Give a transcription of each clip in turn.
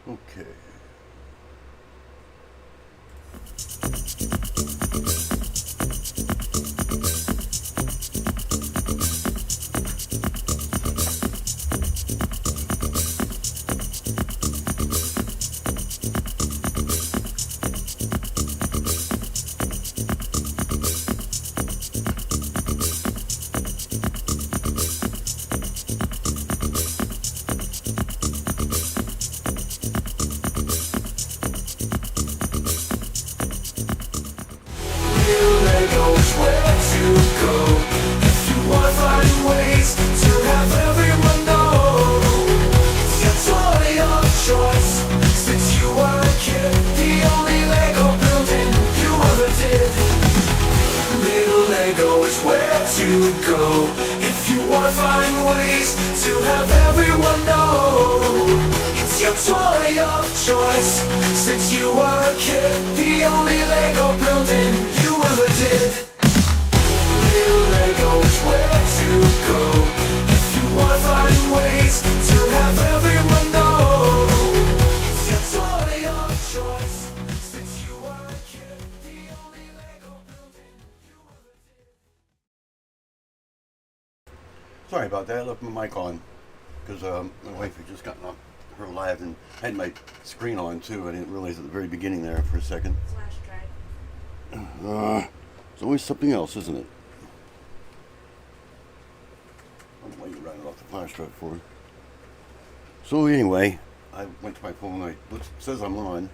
Okay. Sorry about that. I left my mic on because my wife had just gotten on her live and had my screen on too. I didn't realize at the very beginning there for a second. Flash drive. It's always something else, isn't it? I don't know why you ran it off the flash drive for. So anyway, I went to my phone. It says I'm on.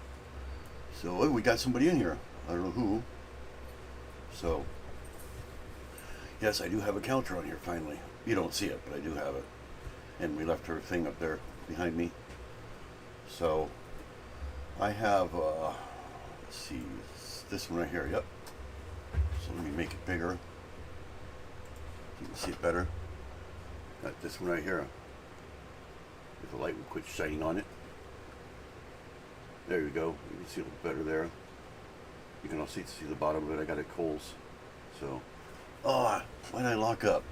So oh, we got somebody in here. I don't know who. So yes, I do have a counter on here finally. You don't see it, but I do have it. And we left her thing up there behind me. So I have, let's see, this one right here. Yep. So let me make it bigger. You can see it better. Got this one right here. If the light would quit shining on it. There you go. You can see a little better there. You can also see the bottom of it. I got it Kohl's. So, oh, why did I lock up?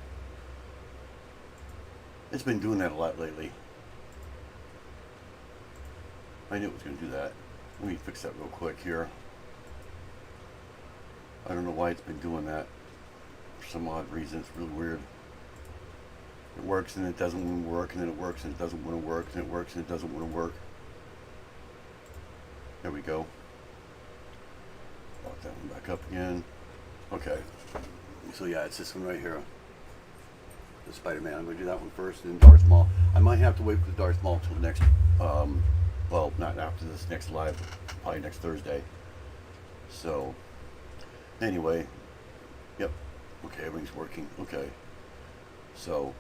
It's been doing that a lot lately. I knew it was going to do that. Let me fix that real quick here. I don't know why it's been doing that. For some odd reason, it's really weird. It works and it doesn't want to work, and then it works and it doesn't want to work, and it works and it doesn't want to work. There we go. Lock that one back up again. Okay. So yeah, it's this one right here. The Spider-Man. I'm going to do that one first, and then Darth Maul. I might have to wait for the Darth Maul till the next, well, not after this next live, probably next Thursday. So, anyway, yep. Okay, everything's working. Okay. So,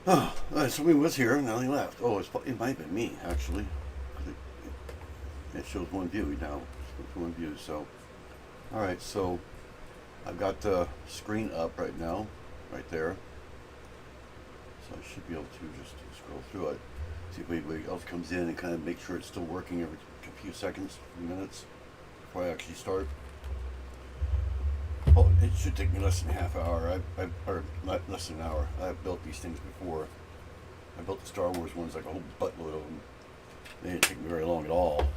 somebody was here, and now he left. Oh, it might have been me, actually. It shows one view now. It shows one view, so. Alright, so I've got the screen up right now, right there. So I should be able to just scroll through it, see if anybody else comes in and kind of make sure it's still working every few seconds, few minutes before I actually start. Oh, it should take me less than a half hour, or not less than an hour. I've built these things before. I built the Star Wars ones, like a whole buttload of them. They didn't take me very long at all.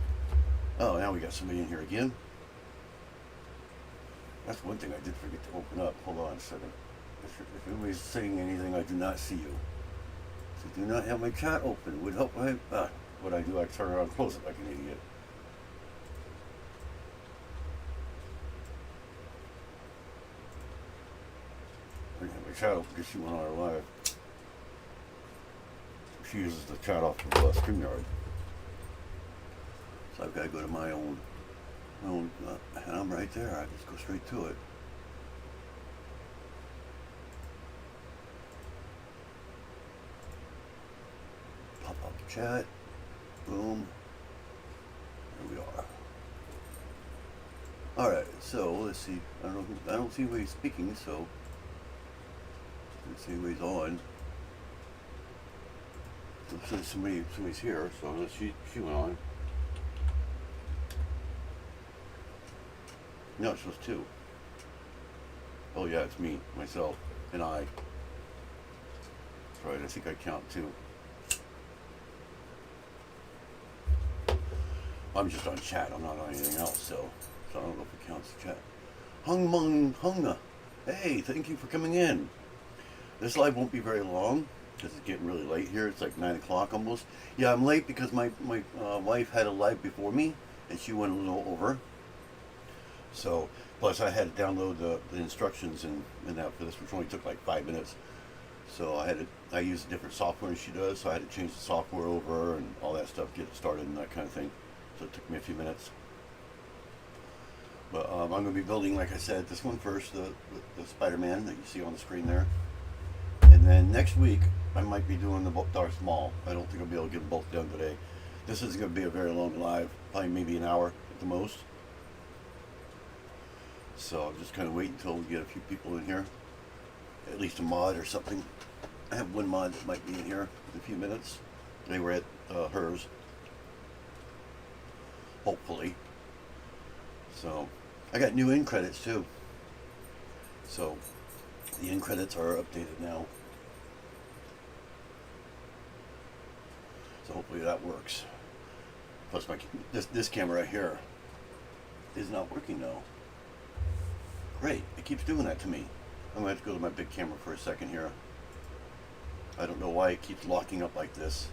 Oh, now we got somebody in here again. That's one thing I did forget to open up. Hold on a second. If anybody's saying anything, I do not see you. So do not have my chat open. It would help. What I do, I turn around and close it like an idiot. I didn't have my chat open because she went on her live. She uses the chat off of StreamYard. So I've got to go to my own, and I'm right there. I just go straight to it. Pop up the chat. Boom. There we are. All right. So let's see. I don't see anybody's speaking. So let's see anybody's on. So somebody's here. So she went on. No, it shows two. Oh yeah, it's me, myself, and I. That's right, I think I count two. I'm just on chat. I'm not on anything else, so I don't know if it counts as chat. Hung Mung Hunga. Hey, thank you for coming in. This live won't be very long because it's getting really late here. It's like 9 o'clock almost. Yeah, I'm late because my wife had a live before me and she went a little over. So, plus I had to download the instructions and that for this, which only took like 5 minutes. So I used a different software than she does, so I had to change the software over and all that stuff, get it started and that kind of thing. So it took me a few minutes. But I'm going to be building, like I said, this one first, the Spider-Man that you see on the screen there. And then next week, I might be doing the Darth Maul. I don't think I'll be able to get them both done today. This isn't going to be a very long live, probably maybe an hour at the most. So I'll just kind of wait until we get a few people in here. At least a mod or something. I have one mod that might be in here in a few minutes. They were at hers. Hopefully. So, I got new end credits too. So, the end credits are updated now. So hopefully that works. Plus this camera right here is not working now. Great, it keeps doing that to me. I'm gonna have to go to my big camera for a second here. I don't know why it keeps locking up like this.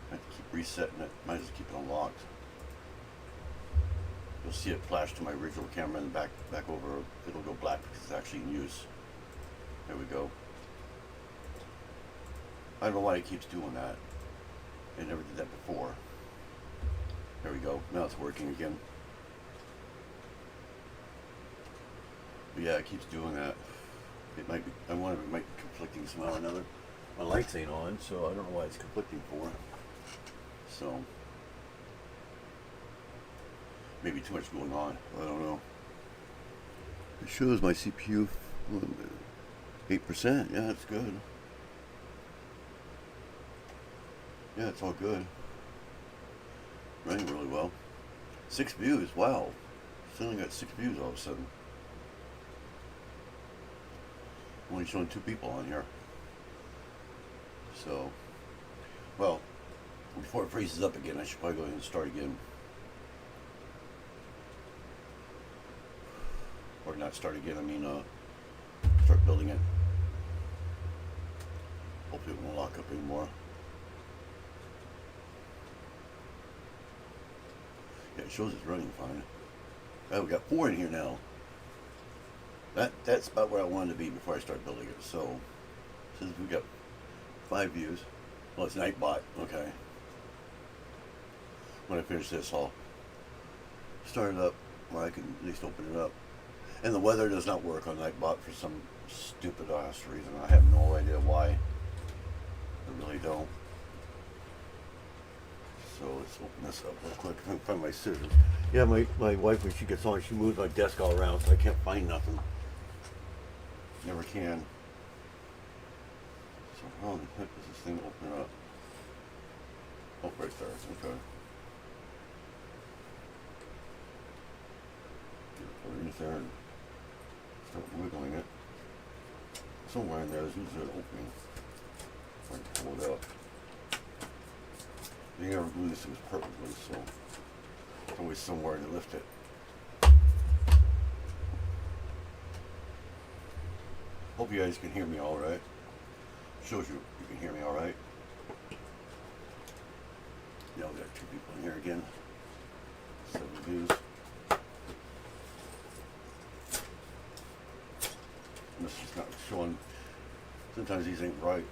I have to keep resetting it. Might as well keep it unlocked. You'll see it flash to my original camera and back over. It'll go black because it's actually in use. There we go. I don't know why it keeps doing that. It never did that before. There we go. Now it's working again. But yeah, it keeps doing that. It might be, I wonder if it might be conflicting somehow or another. My lights ain't on, so I don't know why it's conflicting for. So, maybe too much going on. I don't know. It shows my CPU 8%. Yeah, that's good. Yeah, it's all good. Running really well. 6 views. Wow. Suddenly got 6 views all of a sudden. Only showing 2 people on here. So, well, before it freezes up again, I should probably go ahead and start again. Or not start again, I mean, start building it. Hopefully it won't lock up anymore. Yeah, it shows it's running fine. Oh, we got 4 in here now. That's about where I wanted to be before I start building it. So, since we got 5 views. Well, it's Nightbot. Okay. When I finish this, I'll start it up where I can at least open it up. And the weather does not work on Nightbot for some stupid ass reason. I have no idea why. I really don't. So let's open this up real quick. I can find my scissors. Yeah, my wife, when she gets on, she moves my desk all around, so I can't find nothing. Never can. So how the heck does this thing open up? Oh, right there. Okay. Put it in there and start wiggling it. Somewhere in there is usually an opening. I can pull it up. They never glue this thing perfectly, so there's always somewhere to lift it. Hope you guys can hear me all right. Shows you can hear me all right. Now we got 2 people in here again. 7 views. This is not showing. Sometimes these ain't right.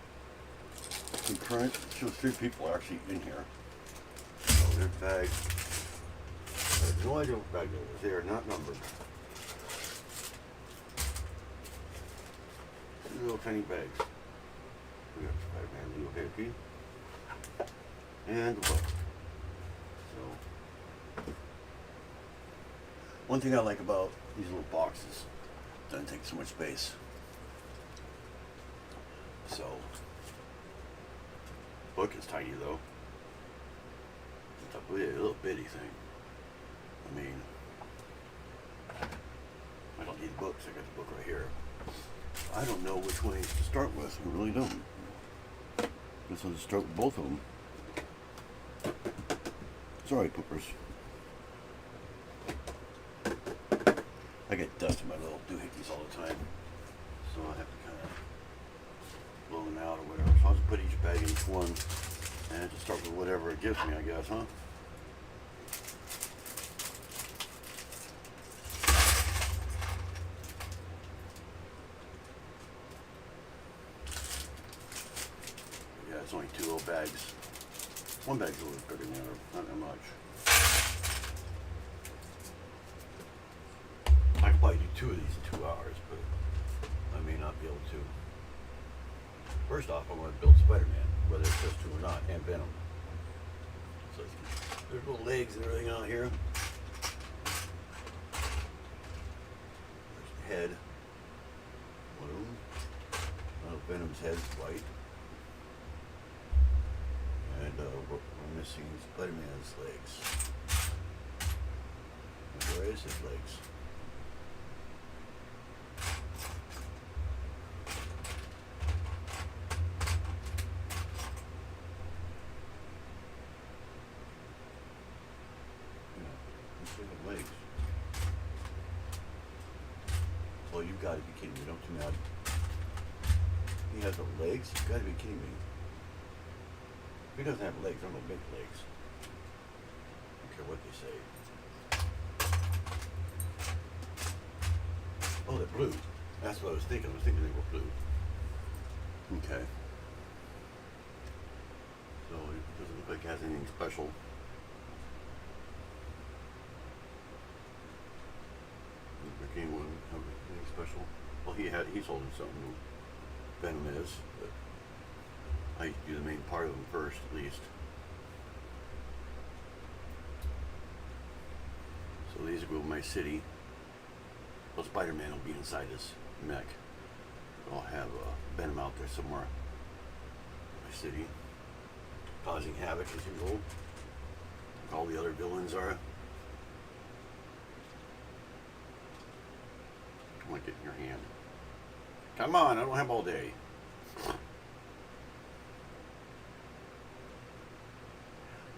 Concurrent shows 3 people actually in here. Oh, they're tagged. I have no idea what bag it is. They are not numbered. 2 little tiny bags. We got Spiderman, little happy, and the book. So, one thing I like about these little boxes, doesn't take so much space. So, book is tiny though. It's a little bitty thing. I mean, I don't need books. I got the book right here. I don't know which one to start with. I really don't. Guess I'll just start with both of them. alright, poopers. I get dust in my little doohickeys all the time, so I have to kind of blow them out or whatever. So I'll just put each bag in each one and just start with whatever it gives me, I guess, huh? Yeah, it's only 2 little bags. One bag's a little bigger than the other, not that much. I could probably do 2 of these in 2 hours, but I may not be able to. First off, I want to build Spider-Man, whether it's just 2 or not, and Venom. So there's little legs and everything out here. There's the head. One of them. Venom's head's white. And we're missing Spider-Man's legs. And where is his legs? Legs. Oh, you gotta be kidding me, don't you mad. He has no legs? You gotta be kidding me. If he doesn't have legs, there are no big legs. I don't care what they say. Oh, they're blue. That's what I was thinking. I was thinking they were blue. Okay. So it doesn't look like it has anything special. Anyone have anything special? Well, he's holding something. Venom is, but I do the main part of him first, at least. So these will go in my city. Well, Spider-Man will be inside this mech. I'll have Venom out there somewhere in my city, causing havoc as usual, like all the other villains are. Come on, get in your hand. Come on, I don't have all day.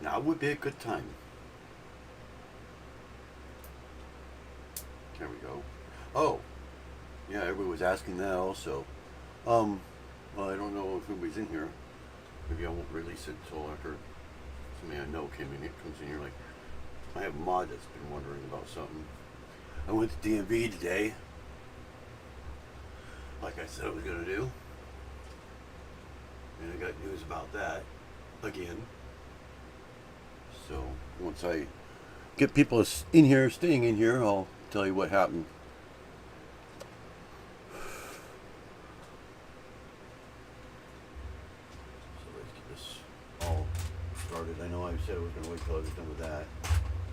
Now would be a good time. There we go. Oh, yeah, everybody was asking that also. Well, I don't know if anybody's in here. Maybe I won't release it until after somebody I know comes in here. Like, I have a mod that's been wondering about something. I went to DMV today, like I said I was going to do. And I got news about that again. So once I get people in here, staying in here, I'll tell you what happened. So let's get this all started. I know I said I was going to wait till I was done with that.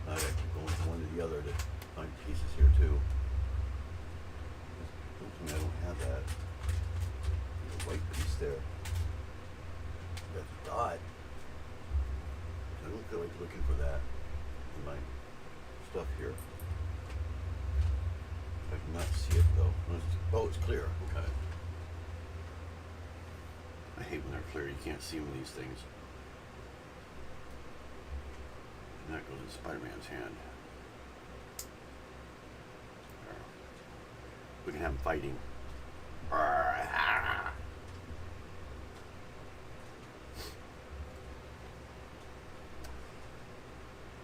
I got to keep going from one to the other to find pieces here too. I don't have that. There's a white piece there. That's a dot. I don't feel like looking for that in my stuff here. I cannot see it though. Oh, it's clear. Okay. I hate when they're clear. You can't see them in these things. And that goes in Spider-Man's hand. We can have them fighting.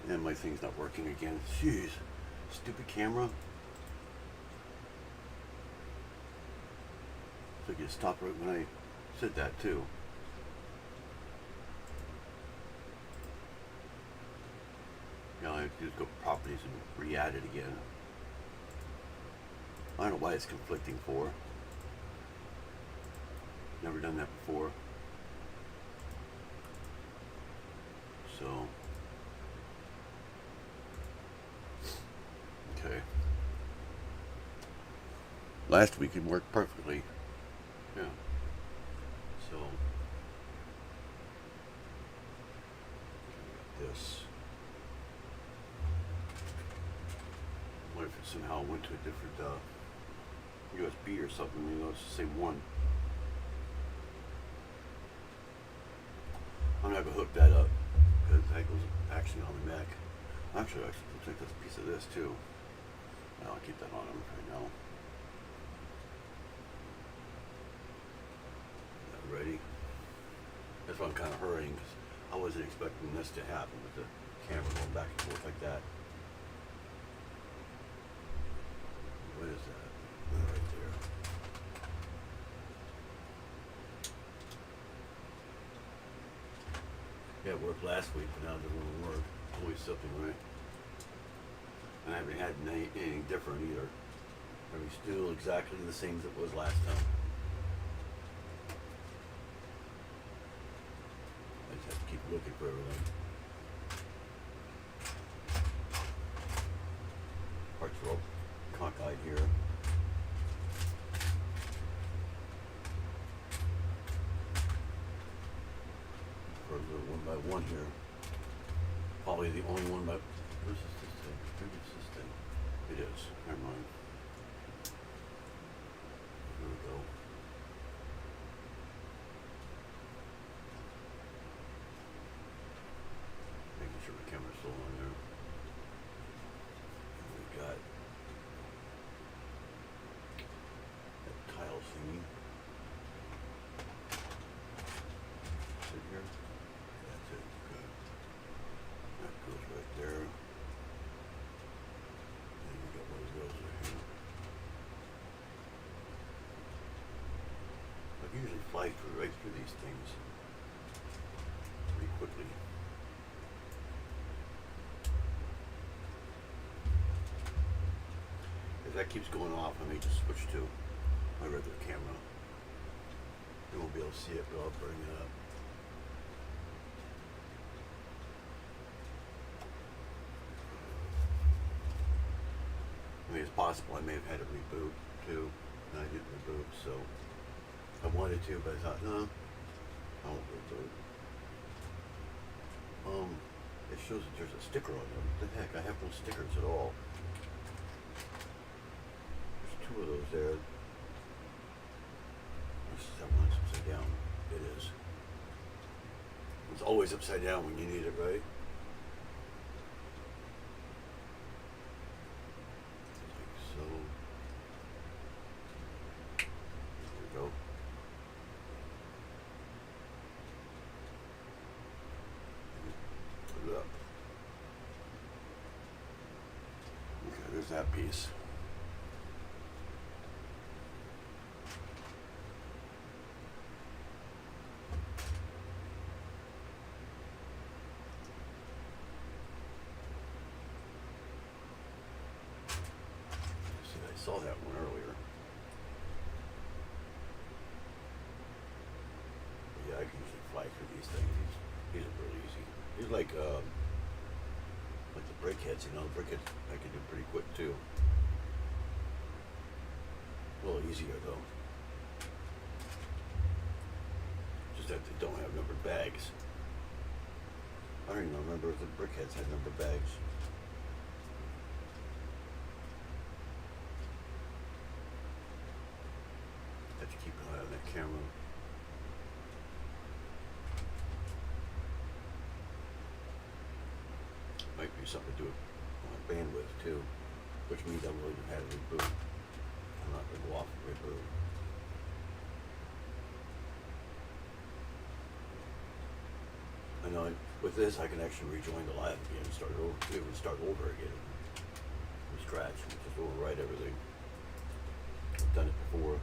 And my thing's not working again. Jeez. Stupid camera. So you stopped right when I said that too. Now I have to just go properties and re-add it again. I don't know why it's conflicting for. Never done that before. So, okay. Last week it worked perfectly. Yeah. So, this. What if it somehow went to a different USB or something? You know, let's just say one. I'm not gonna hook that up because that goes actually on the mech. Actually, I'll take this piece of this too. I'll keep that on him right now. Ready? That's why I'm kind of hurrying, because I wasn't expecting this to happen with the camera going back and forth like that. What is that? Right there. Yeah, it worked last week, but now it doesn't work. Always something, right? And I haven't had anything different either. Everything's still exactly the same as it was last time. I just have to keep looking for everything. Parts are all cockeyed here. For a little one by one here. Probably the only one by. Where's this thing? Maybe it's this thing. It is. Never mind. There we go. Making sure the camera's still on there. And we've got that tile thingy. Is it here? That's it. Good. That goes right there. And we got one of those right here. I can usually fly right through these things pretty quickly. If that keeps going off, I may just switch to my regular camera. You won't be able to see it, but I'll bring it up. I mean, it's possible I may have had it reboot too, and I didn't reboot, so I wanted to, but I thought, no, I won't reboot. It shows that there's a sticker on there. What the heck? I have no stickers at all. There's two of those there. That one's upside down. It is. It's always upside down when you need it, right? Like so. There we go. Put it up. Okay, there's that piece. I saw that one earlier. But yeah, I can usually fly through these things. These are really easy. These are like the brickheads, you know. The brickheads I can do pretty quick too. A little easier though. Just that they don't have numbered bags. I don't even remember if the brickheads had numbered bags. Have to keep an eye on that camera. Might be something to do with bandwidth too, which means I really have had to reboot. I'm not going to go off and reboot. I know with this I can actually rejoin the live again and start over. It would start over again from scratch and just overwrite everything. I've done it before.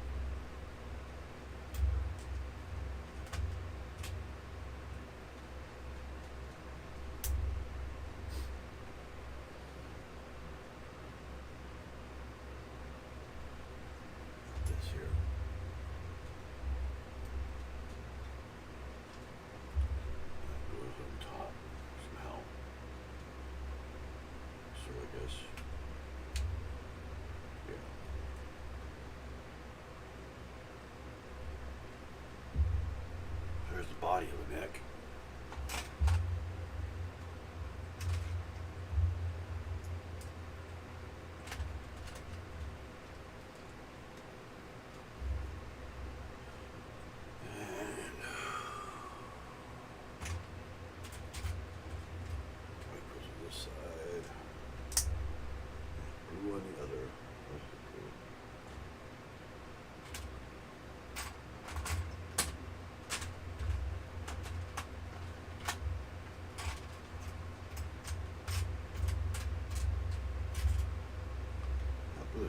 This here. That goes on top somehow. So I guess, yeah.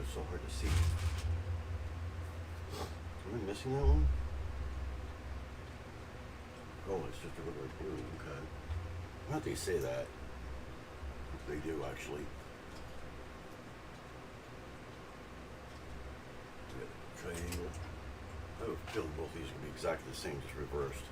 it's so hard to see. Am I missing that one? Oh, it's just a regular blue. Okay. Why don't they say that? They do actually. Triangle. I have a feeling both these are going to be exactly the same, just reversed.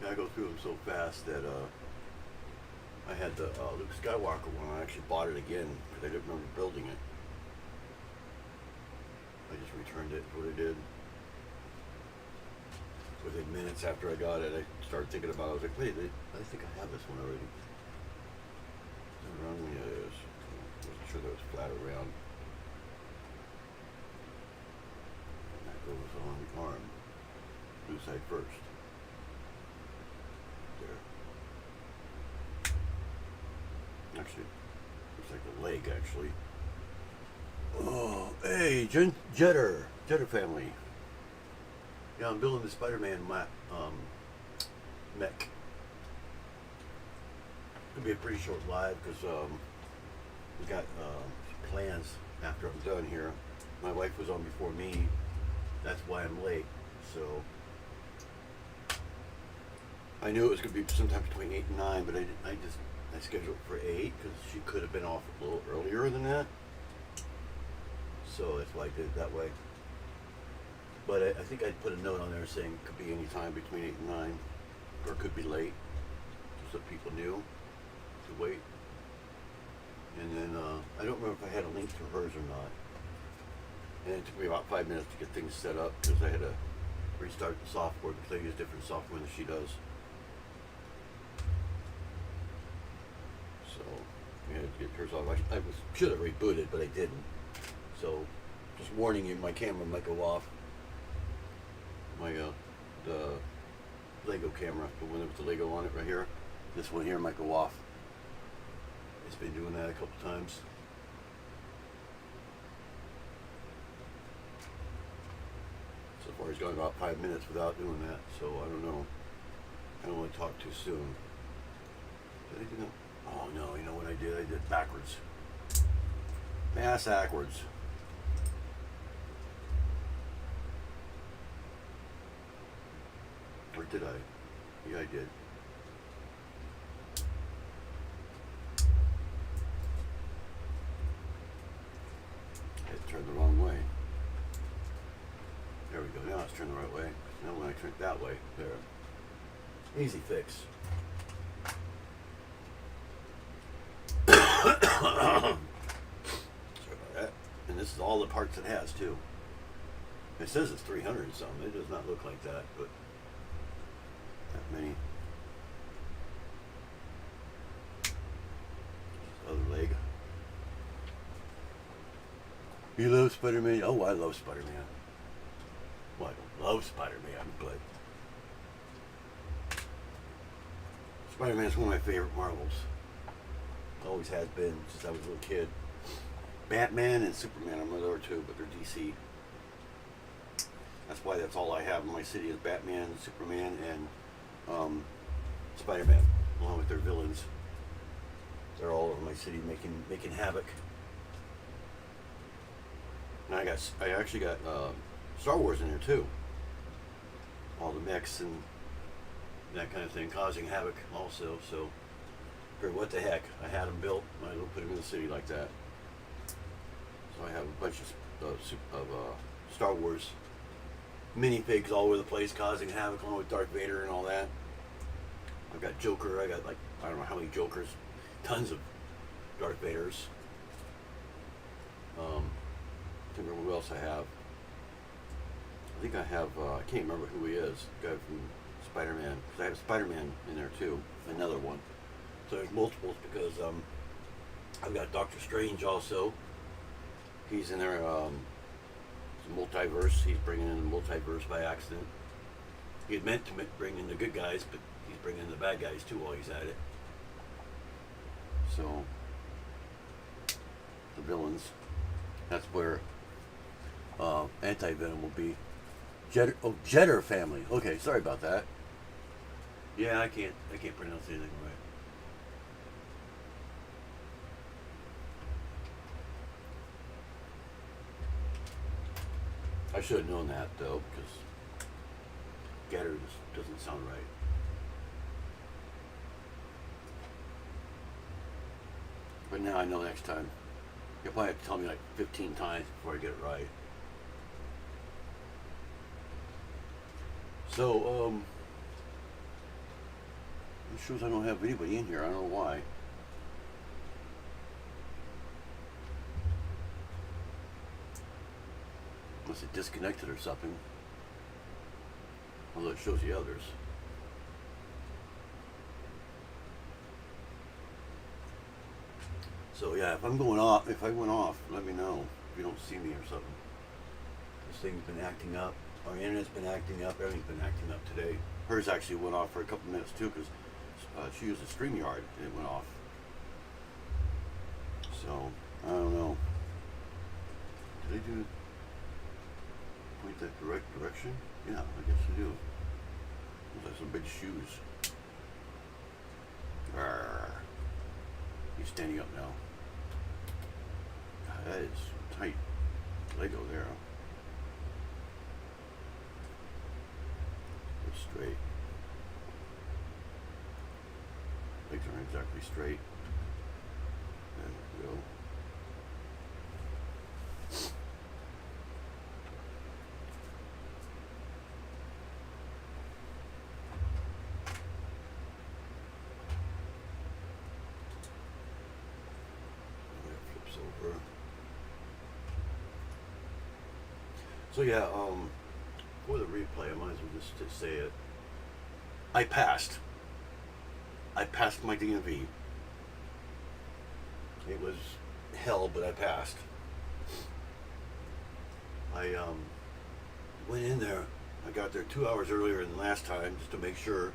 I go through them so fast that I had the Luke Skywalker one. I actually bought it again because I didn't remember building it. I just returned it. What I did. Within minutes after I got it, I started thinking about it. I was like, wait, I think I have this one already. Is that around? Yeah, it is. I wasn't sure that it was flat or round. And that goes on the arm. Blue side first. There. Actually, looks like the leg, actually. Oh, hey, Jetter family. Yeah, I'm building the Spiderman Mech. It'll be a pretty short live because we got plans after I'm done here. My wife was on before me. That's why I'm late. So I knew it was going to be sometime between 8 and 9, but I scheduled it for 8 because she could have been off a little earlier than that. So that's why I did it that way. But I think I'd put a note on there saying it could be any time between 8 and 9, or it could be late, just so people knew to wait. And then I don't remember if I had a link to hers or not. And it took me about 5 minutes to get things set up because I had to restart the software because they use different software than she does. So we had to get hers off. I should have rebooted, but I didn't. So just warning you, my camera might go off. My the Lego camera, the one with the Lego on it right here. This one here might go off. It's been doing that a couple times. So far, he's gone about 5 minutes without doing that. So I don't know. I don't want to talk too soon. Did I do that? Oh no! You know what I did? I did it backwards. Ass backwards. Or did I? Yeah, I did. I had turned the wrong way. There we go. Now it's turned the right way. Now when I turn it that way, there. Easy fix. Sorry about that. And this is all the parts it has too. It says it's 300 and something. It does not look like that, but that many. Other leg. You love Spider-Man? Oh, I love Spider-Man. Well, I don't love Spider-Man, but Spider-Man is one of my favorite Marvels. Always has been since I was a little kid. Batman and Superman are my other two, but they're DC. That's why that's all I have in my city is Batman, Superman, and Spider-Man, along with their villains. They're all over my city making havoc. And I actually got Star Wars in there too. All the mechs and that kind of thing, causing havoc also. So, for what the heck, I had them built. Might as well put them in the city like that. So I have a bunch of Star Wars minifigs all over the place, causing havoc, along with Darth Vader and all that. I've got Joker. I got like I don't know how many Jokers, tons of Darth Vaders. I can't remember who else I have. I think I have, I can't remember who he is, the guy from Spider-Man, because I have Spider-Man in there too, another one. So there's multiples because I've got Doctor Strange also. He's in there, it's a multiverse, he's bringing in the multiverse by accident. He had meant to bring in the good guys, but he's bringing in the bad guys too while he's at it. So, the villains, that's where Anti-Venom will be Jetter family. Okay, sorry about that. Yeah, I can't pronounce anything right. I should have known that though, because Getter just doesn't sound right. But now I know next time. You'll probably have to tell me like 15 times before I get it right. So, it shows I don't have anybody in here. I don't know why. Unless it disconnected or something. Although it shows the others. So yeah, if I went off, let me know if you don't see me or something. This thing's been acting up. Our internet's been acting up. Everything's been acting up today. Hers actually went off for a couple minutes too, because she used a StreamYard and it went off. So I don't know. Did they do point that direction? Yeah, I guess they do. Those are some big shoes. Arrgh. He's standing up now. God, that is tight Lego there. It's straight. Legs aren't exactly straight. There we go. Over. So yeah, for the replay, I might as well just say it. I passed my DMV. It was hell, but I passed. I went in there. I got there 2 hours earlier than last time just to make sure.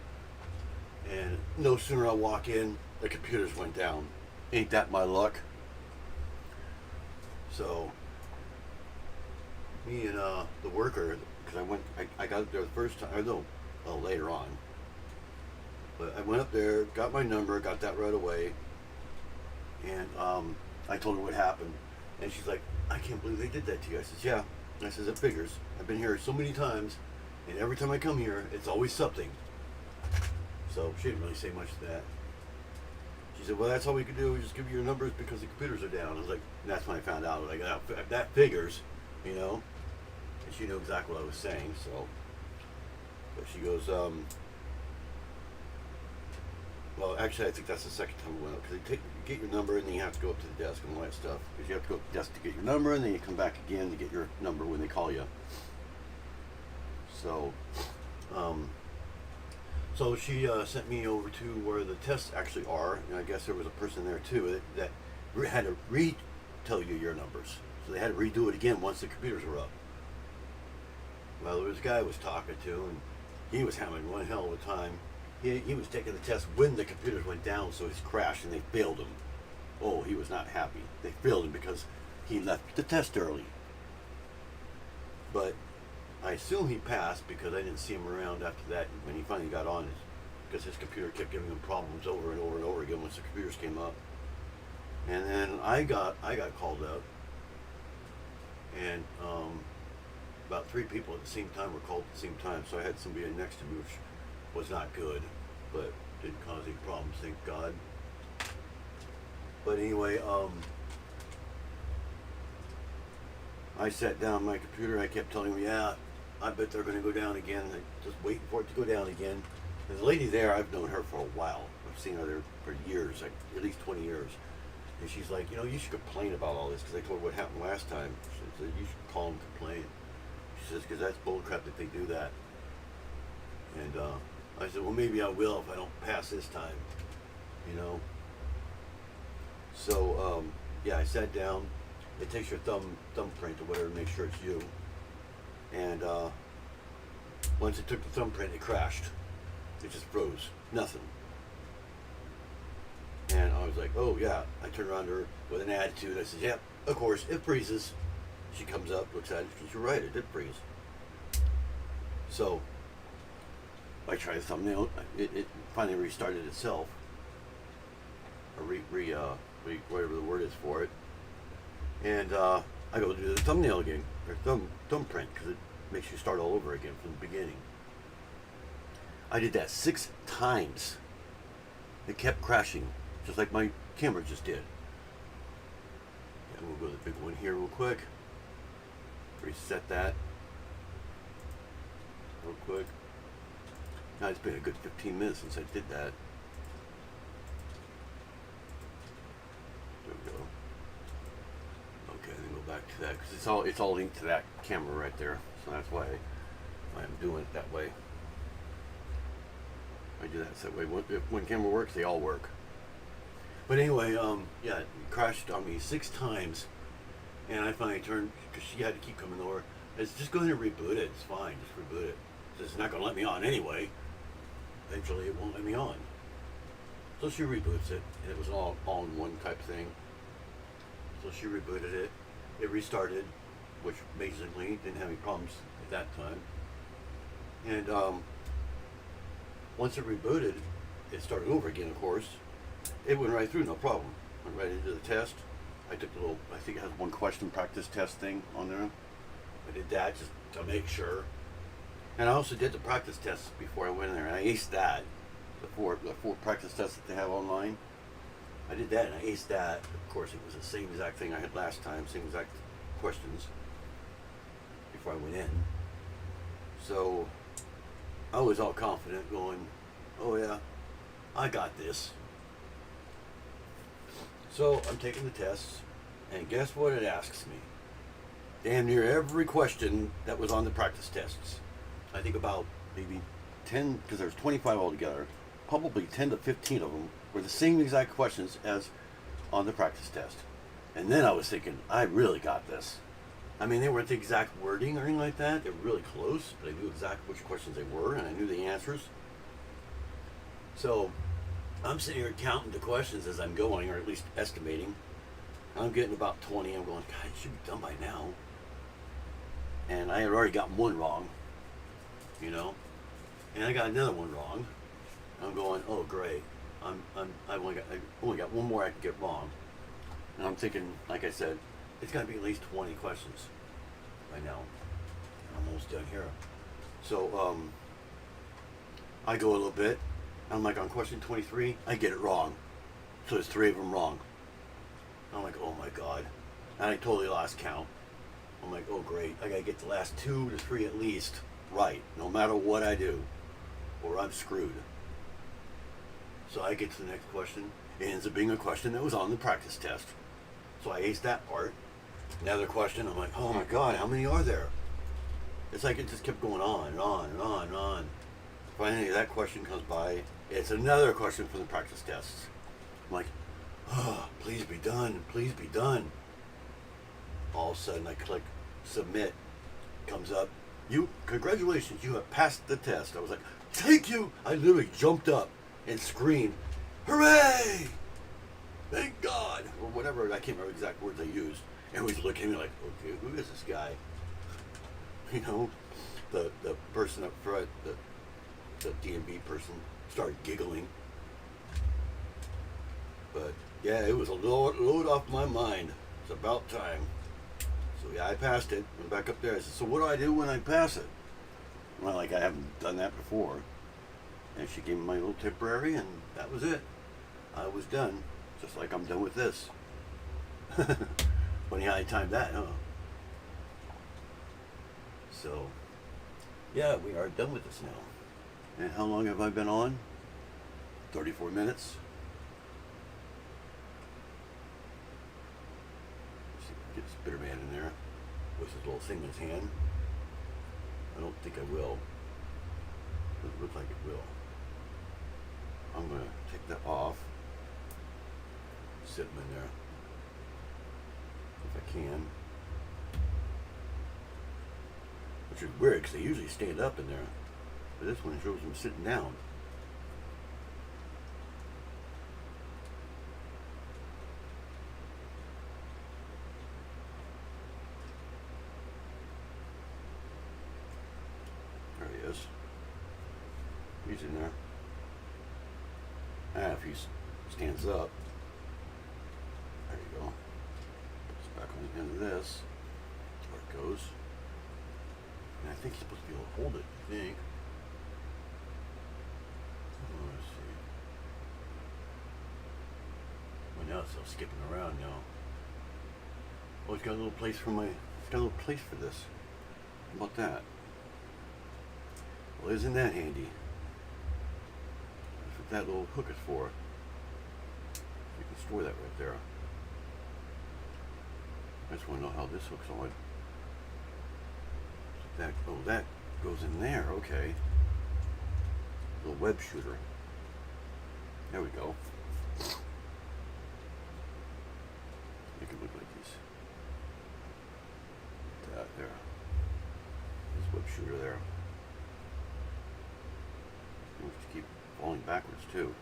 And no sooner I walk in, the computers went down. Ain't that my luck? So, me and the worker, because I got up there the first time, later on. But I went up there, got my number, got that right away, and I told her what happened. And she's like, I can't believe they did that to you. I says, yeah. I says, it figures. I've been here so many times, and every time I come here, it's always something. So she didn't really say much to that. She said, well, that's all we could do. We just give you your numbers because the computers are down. I was like, and that's when I found out. Like, that figures, you know. And she knew exactly what I was saying. So, but she goes, well, actually, I think that's the second time we went up because you get your number and then you have to go up to the desk and all that stuff. Because you have to go to the desk to get your number and then you come back again to get your number when they call you. So, so she sent me over to where the tests actually are, and I guess there was a person there too that had to tell you your numbers. So they had to redo it again once the computers were up. Well, there was a guy I was talking to, and he was having one hell of a time. He was taking the test when the computers went down, so he's crashed, and they failed him. Oh, he was not happy. They failed him because he left the test early. But I assume he passed because I didn't see him around after that when he finally got on, because his computer kept giving him problems over and over and over again once the computers came up. And then I got called up, and about 3 people at the same time were called at the same time. So I had somebody next to me, which was not good, but didn't cause any problems, thank God. But anyway, I sat down my computer. I kept telling him, yeah, I bet they're going to go down again. Just waiting for it to go down again. There's a lady there, I've known her for a while. I've seen her there for years, like at least 20 years. And she's like, you know, you should complain about all this, because I told her what happened last time. She said, you should call and complain. She says, because that's bullcrap that they do that. And I said, well, maybe I will if I don't pass this time, you know. So, yeah, I sat down. It takes your thumbprint or whatever to make sure it's you. And once it took the thumbprint, it crashed. It just froze. Nothing. And I was like, oh, yeah. I turned around to her with an attitude. I said, yep, of course, it freezes. She comes up, looks at it, she goes, "You're right, it did freeze." So I try the thumbnail. It finally restarted itself, or whatever the word is for it. And I go to do the thumbnail again, or thumbprint, because it makes you start all over again from the beginning. I did that 6 times. It kept crashing, just like my camera just did. And we'll go to the big one here real quick. Reset that real quick. Now it's been a good 15 minutes since I did that. There we go. Okay, then go back to that because it's all linked to that camera right there. So that's why I'm doing it that way. I do that way. If one camera works, they all work. But anyway, yeah, it crashed on me 6 times, and I finally turned because she had to keep coming over. I said, "Just go ahead and reboot it. It's fine. Just reboot it. It's not going to let me on anyway. Eventually, it won't let me on." So she reboots it, and it was all in one type thing. So she rebooted it. It restarted, which amazingly didn't have any problems at that time. And once it rebooted, it started over again, of course. It went right through, no problem. Went right into the test. I took the little, I think it has one question practice test thing on there. I did that just to make sure. And I also did the practice tests before I went in there, and I aced that. The four practice tests that they have online. I did that, and I aced that. Of course, it was the same exact thing I had last time, same exact questions before I went in. So I was all confident going, "Oh yeah, I got this." So I'm taking the tests, and guess what it asks me? Damn near every question that was on the practice tests. I think about maybe 10, because there's 25 altogether, probably 10 to 15 of them were the same exact questions as on the practice test. And then I was thinking, I really got this. I mean, they weren't the exact wording or anything like that. They were really close, but I knew exactly which questions they were, and I knew the answers. So I'm sitting here counting the questions as I'm going, or at least estimating. I'm getting about 20. I'm going, God, it should be done by now. And I had already gotten one wrong, you know, and I got another one wrong. I'm going, oh great. I only got one more I can get wrong. And I'm thinking, like I said, it's got to be at least 20 questions by now. I'm almost done here. So I go a little bit. I'm like on question 23, I get it wrong. So there's 3 of them wrong. I'm like, oh my God. And I totally lost count. I'm like, oh great, I gotta get the last 2 to 3 at least right, no matter what I do, or I'm screwed. So I get to the next question. It ends up being a question that was on the practice test. So I aced that part. Another question, I'm like, oh my God, how many are there? It's like it just kept going on and on and on and on. Finally, that question comes by. It's another question from the practice tests. I'm like, oh, please be done, please be done. All of a sudden, I click submit. Comes up. Congratulations, you have passed the test. I was like, thank you. I literally jumped up and screamed, hooray! Thank God, or whatever. I can't remember the exact words I used. Everybody's looking at me like, okay, who is this guy? You know, the person up front, the D&B person, started giggling. But yeah, it was a load off my mind. It's about time. So yeah, I passed it. Went back up there. I said, so what do I do when I pass it? Well, like I haven't done that before. And she gave me my little temporary, and that was it. I was done. Just like I'm done with this. Funny how I timed that, huh? So, yeah, we are done with this now. And how long have I been on? 34 minutes. Let's see if we can get Spiderman in there with his little thing in his hand. I don't think I will. Doesn't look like it will. I'm going to take that off. Sit him in there. If I can. Which is weird because they usually stand up in there. But this one shows them sitting down. He's in there. If he stands up. There you go. It's back on the end of this. Where it goes. And I think he's supposed to be able to hold it, I think. Oh, let's see. Well, now it's all skipping around now. Oh, it's got a little place for this. How about that? Well, isn't that handy? That's what that little hook is for. You can store that right there. I just want to know how this hooks on. That goes in there. Okay. Little web shooter. There we go. Make it look like these. That there. This web shooter there. We have to keep falling backwards too.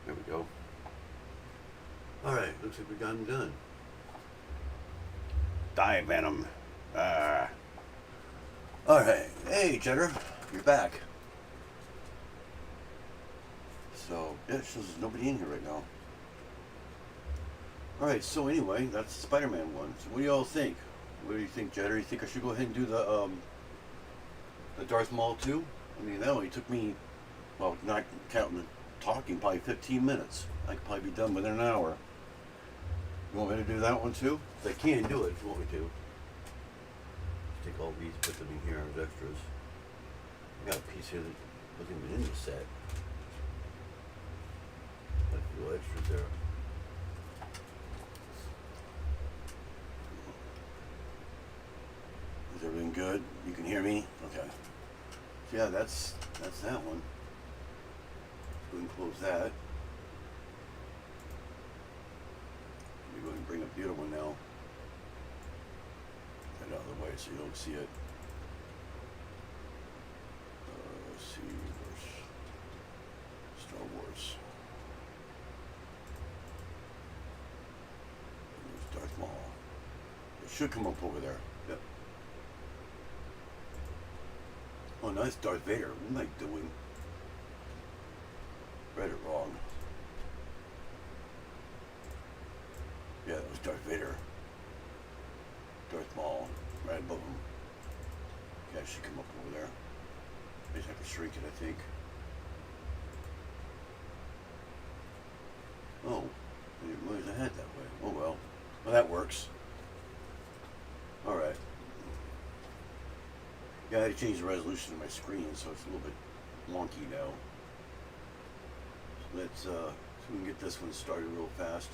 There we go. Alright, looks like we got him done. Anti-Venom. Alright, hey Cheddar, you're back. So, yeah, it shows there's nobody in here right now. Alright, so anyway, that's the Spider-Man one. So what do you all think? What do you think, Cheddar? You think I should go ahead and do the Darth Maul too? I mean, that only took me, well, not counting the talking, probably 15 minutes. I could probably be done within an hour. You want me to do that one too? I can do it if you want me to. Just take all these, put them in here as extras. I got a piece here that wasn't even in the set. Got a few extras there. Is everything good? You can hear me? Okay. So yeah, that's that one. Let's go ahead and close that. Let me go ahead and bring up the other one now. Get that out of the way so you don't see it. Let's see, where's Star Wars? And there's Darth Maul. It should come up over there. Yep. Oh, nice, Darth Vader. What am I doing? Read it wrong. Yeah, that was Darth Vader. Darth Maul, right above him. Yeah, it should come up over there. I just have to shrink it, I think. Oh, I didn't realize I had that way. Oh well. Well, that works. Alright. Yeah, I had to change the resolution of my screen, so it's a little bit wonky now. So let's, so we can get this one started real fast.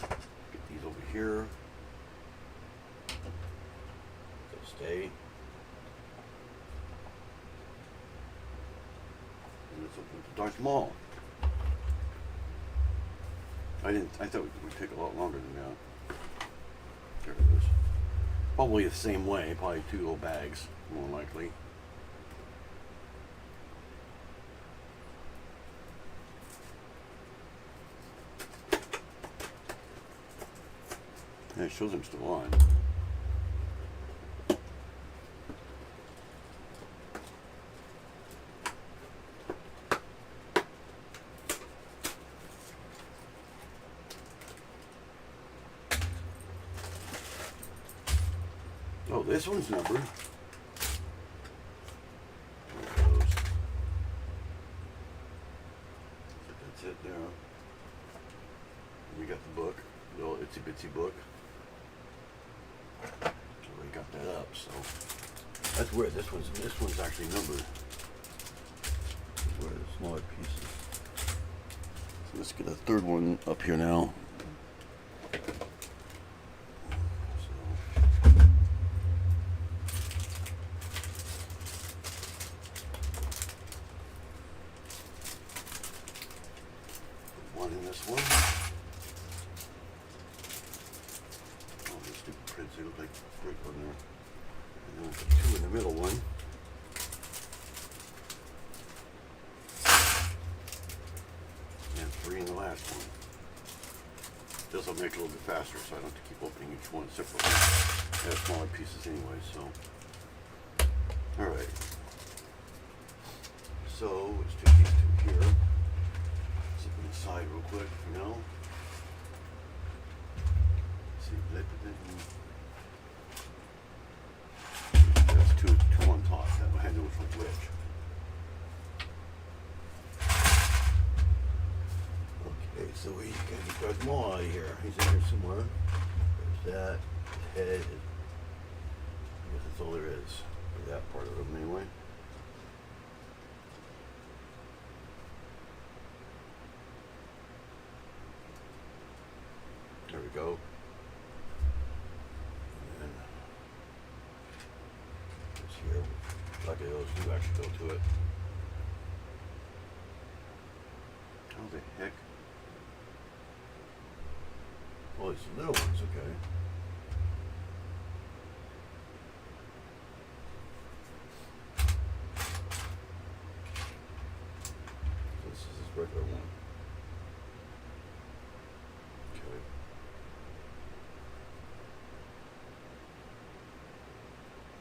Get these over here. They'll stay. And let's open up Darth Maul. I thought it would take a lot longer than that. There it is. Probably the same way, probably 2 little bags, more likely. Yeah, it shows I'm still on. Oh, this one's numbered. There it goes. That's it there. We got the book, the little itsy bitsy book. Already got that up, so that's weird. This one's actually numbered. This is where the smaller pieces. So let's get a third one up here now. One in this one. Oh, these stupid prints, they look like brick on there. And then we'll put 2 in the middle one. And 3 in the last one. This will make it a little bit faster, so I don't have to keep opening each one separately. I have smaller pieces anyway, so. Alright. So let's take these two here. Zip them aside real quick for now. See, there's two on top. That way I know which one's which. Okay, so we gotta get Darth Maul out of here. He's in here somewhere. There's that. His head. I guess that's all there is for that part of him anyway. There we go. And then this here. Luckily those do actually go to it. How the heck? Oh, it's the little ones, okay. This is his regular one. Okay.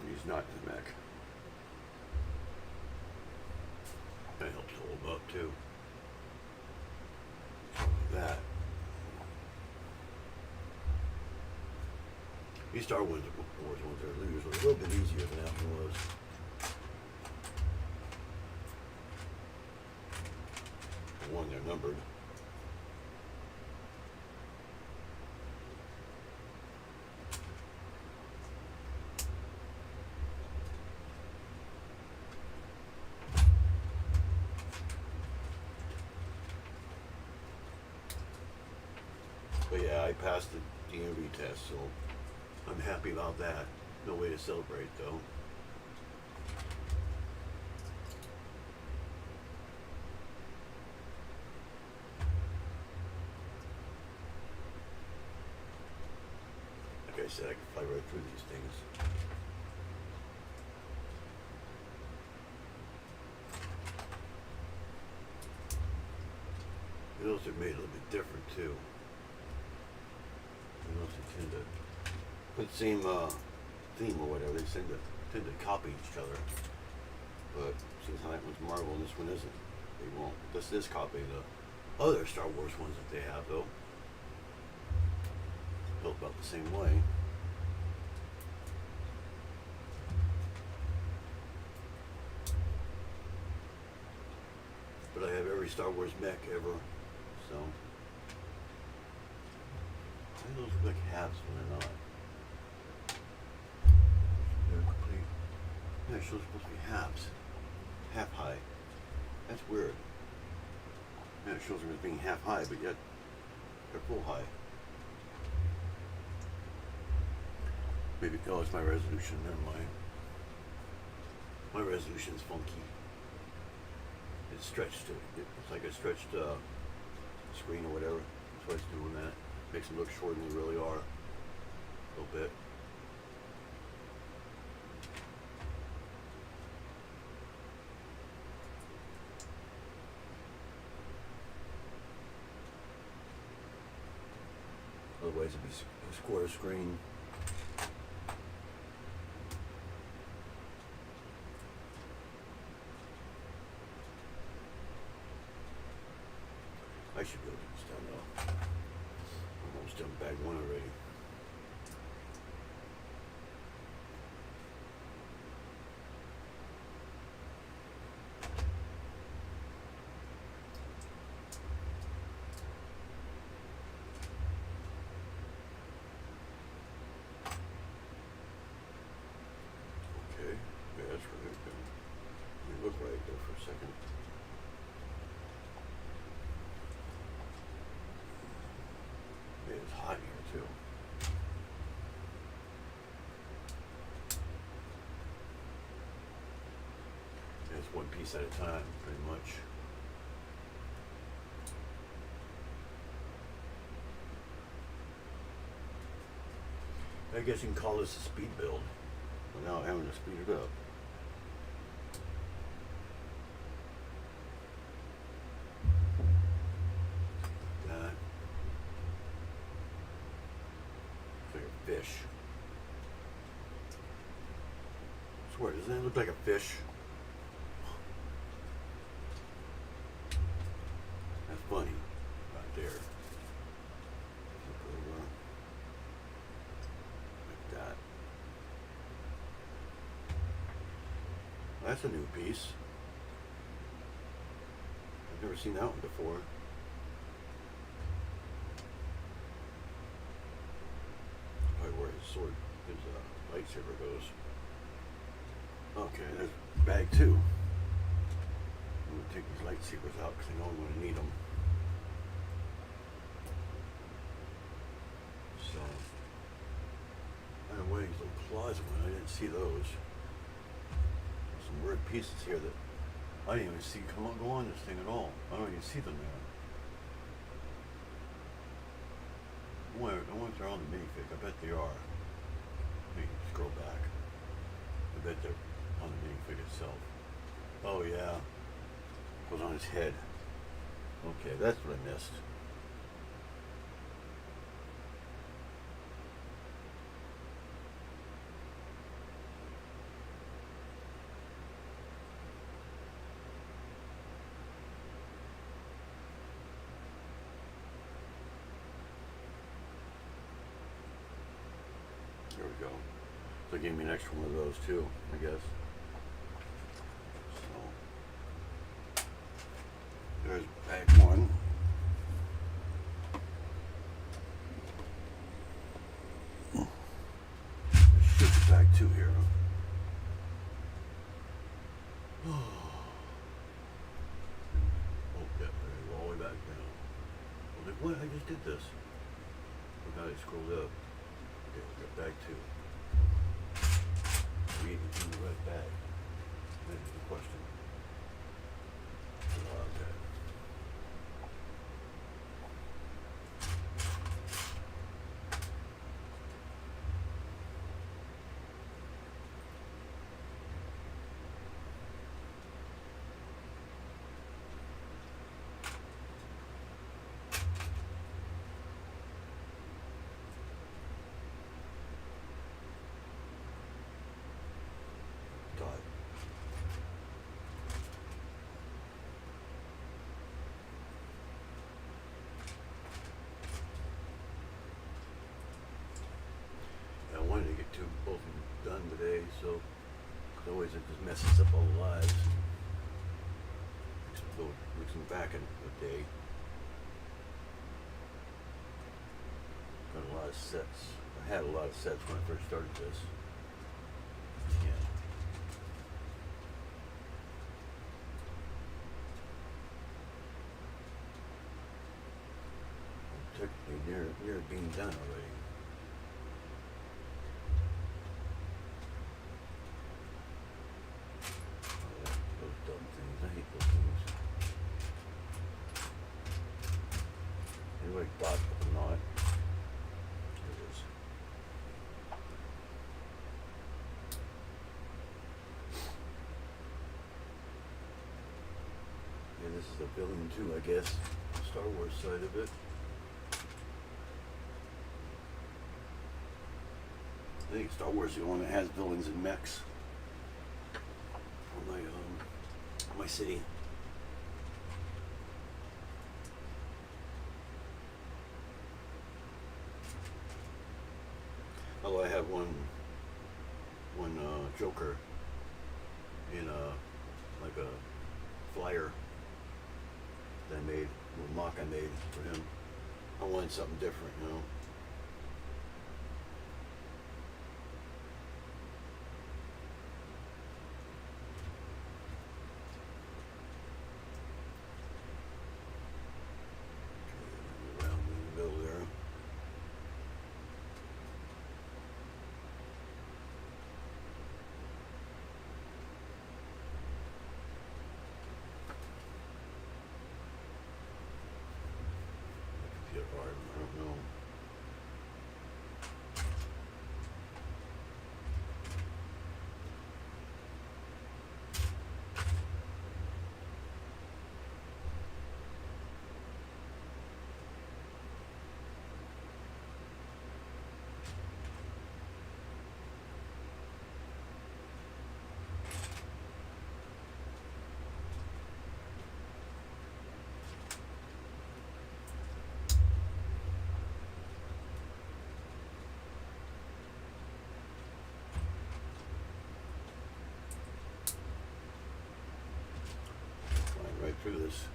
He's not in the mech. That helps hold him up too. That. These Star Wars ones are usually a little bit easier than that one was. For one, they're numbered. But yeah, I passed the DMV test, so I'm happy about that. No way to celebrate though. Like I said, I can fly right through these things. Those are made a little bit different too. Those tend to put the same theme or whatever. They tend to copy each other. But since that one's Marvel and this one isn't, they won't. This is copying the other Star Wars ones that they have though. Built about the same way. But I have every Star Wars mech ever, so. I think those look like halves when they're not. They're complete. Yeah, it shows supposed to be halves. Half high. That's weird. Yeah, it shows them as being half high, but yet they're full high. Maybe, oh, it's my resolution, never mind. My resolution's funky. It's stretched, it's like a stretched screen or whatever. That's why it's doing that. Makes them look shorter than they really are. A little bit. Otherwise it'd be a square screen. I should be able to get this done though. I'm almost done bag one already. Okay, yeah, that's really good. Let me look right there for a second. It's hot here too. And it's one piece at a time, pretty much. I guess you can call this a speed build without having to speed it up. Fish. I swear, doesn't that look like a fish? That's a new piece. I've never seen that one before. Probably where his sword, his lightsaber goes. Okay, there's bag 2. I'm gonna take these lightsabers out because I know I'm gonna need them. So, I don't know where these little claws went. I didn't see those. There's some weird pieces here that I didn't even see go on this thing at all. I don't even see them there. I wonder if they're on the minifig. I bet they are. Let me scroll back. I bet they're on the minifig itself. Oh yeah. Goes on his head. Okay, that's what I missed. There we go. So they gave me an extra one of those too, I guess. So there's bag 1. Should be bag 2 here. Oh yeah, go all the way back down. Well, like, what? I just did this. Look how I scrolled up. Okay, we got bag 2. We need to do the right bag. That is the question. Okay. I wanted to get both of them done today, so otherwise it just messes up all the lives. Makes them back in a day. Got a lot of sets. I had a lot of sets when I first started this. Yeah. I'm technically near being done already. I hate those things. Anyway, dot with a knot. There it is. Yeah, this is the villain too, I guess. Star Wars side of it. I think Star Wars is the one that has villains and mechs. On my city. Although I have one Joker in like a flyer that I made, a little mock I made for him. I wanted something different, you know. I don't know. through this.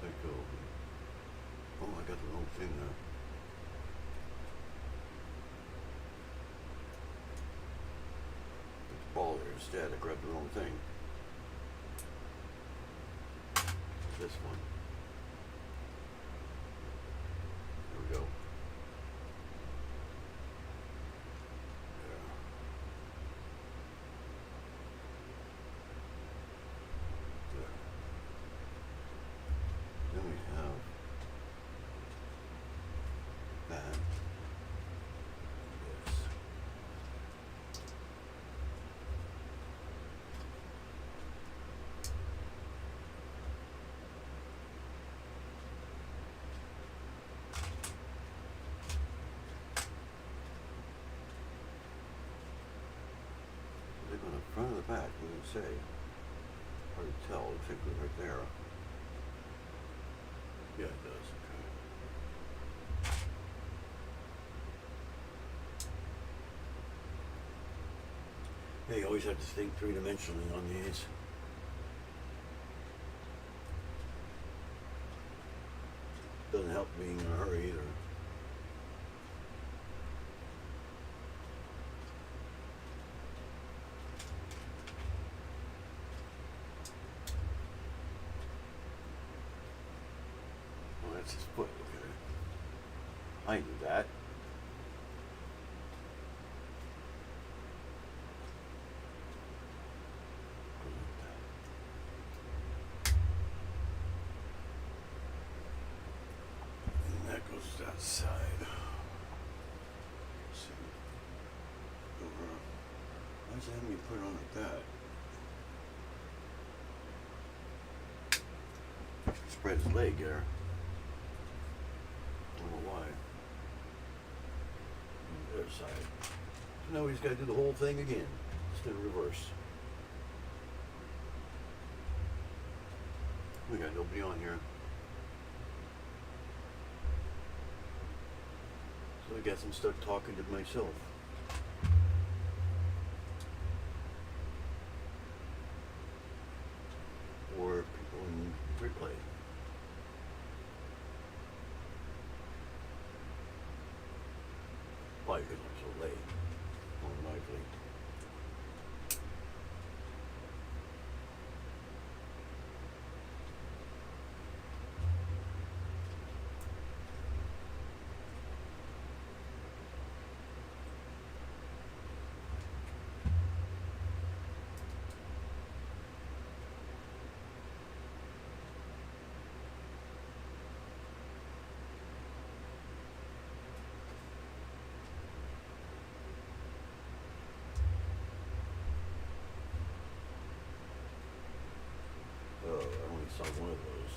Psycho. Oh, I got the wrong thing now. Put the ball there instead. I grabbed the wrong thing. This one. There we go. There. There. Then we have that. This. Is it on the front or the back? What does it say? Hard to tell. Looks like it's right there. Yeah, it does. Okay. Yeah, you always have to think three-dimensionally on these. Doesn't help being in a hurry either. Oh, that's his foot. Okay. I knew that. And that goes to that side. Let's see. Over. Why does it have me put it on like that? Spread his leg there. I don't know why. On the other side. So now he's got to do the whole thing again. Just in reverse. We got nobody on here. So I guess I'm stuck talking to myself. Or people in replay. Why because I'm so late, more likely. Oh, I only saw one of those.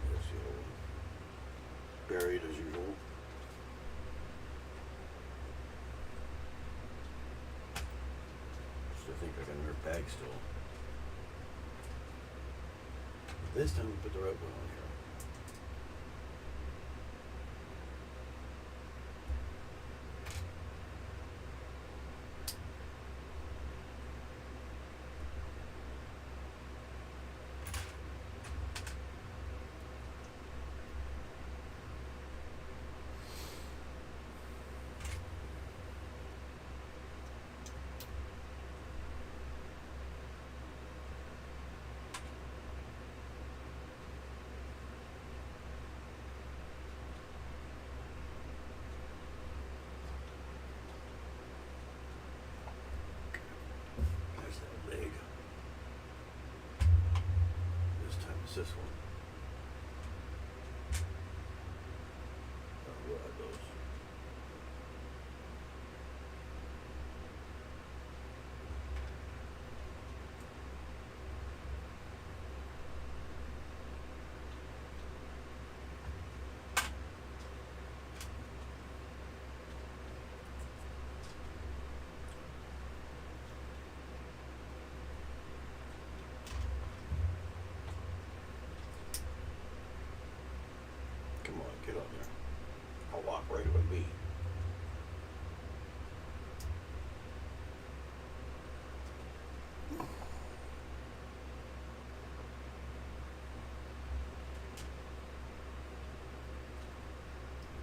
There's the other one. Buried as usual. I think I got in her bag still. This time we put the right one on here. There's that leg. This time it's this one. What are those? walk right with me.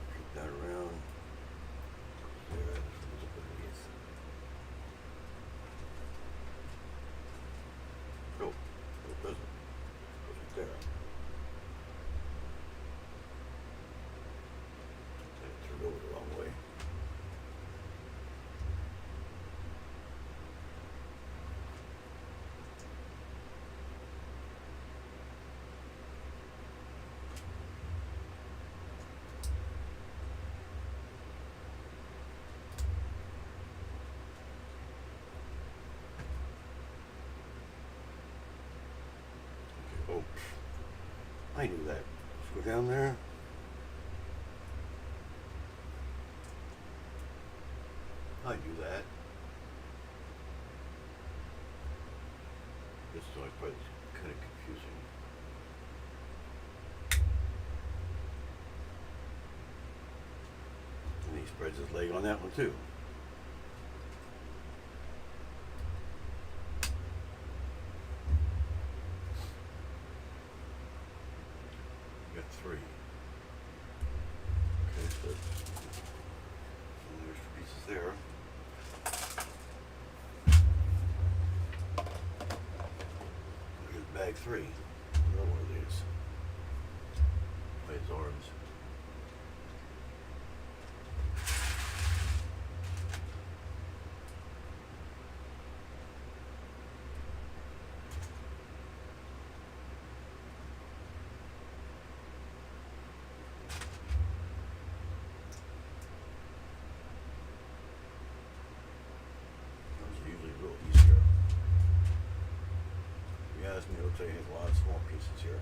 Flip that around. There, this is underneath. Oh, it doesn't. Goes right there. I turned over the wrong way. Okay, oh, I knew that. Let's go down there. I knew that. This is probably kind of confusing. And he spreads his leg on that one too. Got three. Okay, so there's pieces there. Here's bag three. Another one of these. By his arms. It looks like he has a lot of small pieces here.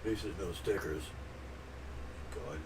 Bases, no stickers. God.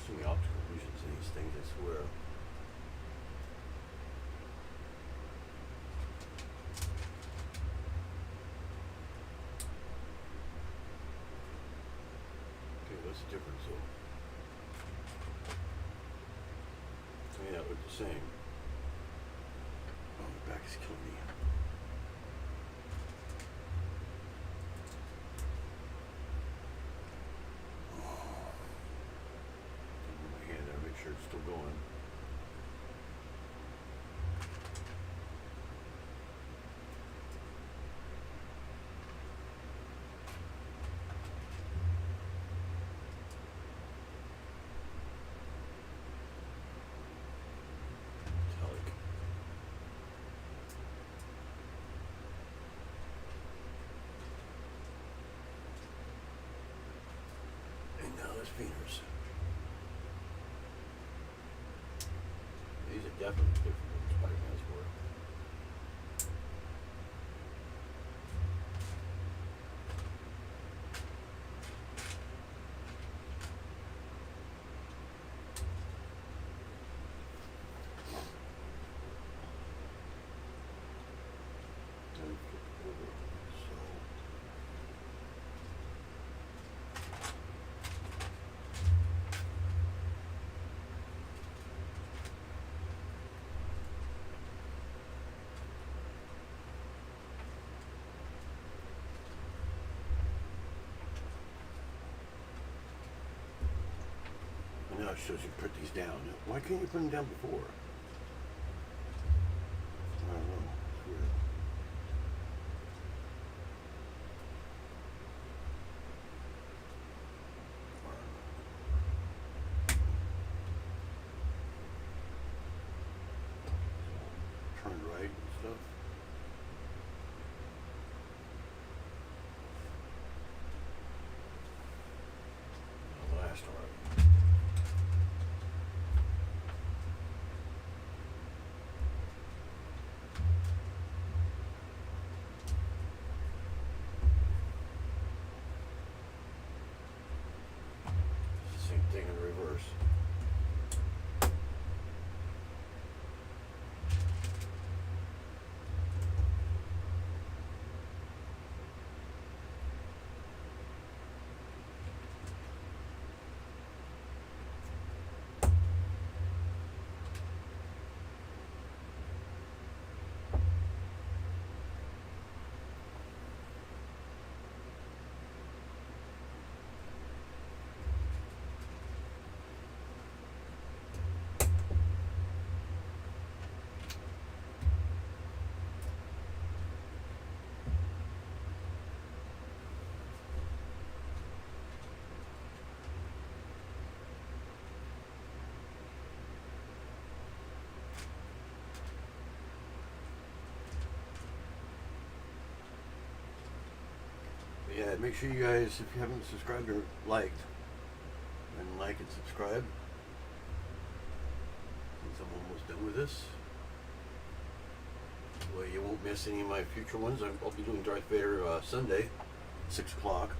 The optical illusions in these things, I swear. Okay, what's the difference though? To me that looked the same. Oh, the back is killing me. Sure it's still going. Metallic. And now there's Venus. These are definitely different than Spider-Man's were. now it shows you put these down. Why can't you put them down before? I don't know. It's weird. Turn right and stuff. The last one. Same thing in reverse. Yeah, make sure you guys, if you haven't subscribed or liked, then like and subscribe. Since I'm almost done with this. Well, you won't miss any of my future ones. I'll be doing Darth Vader Sunday, 6 o'clock.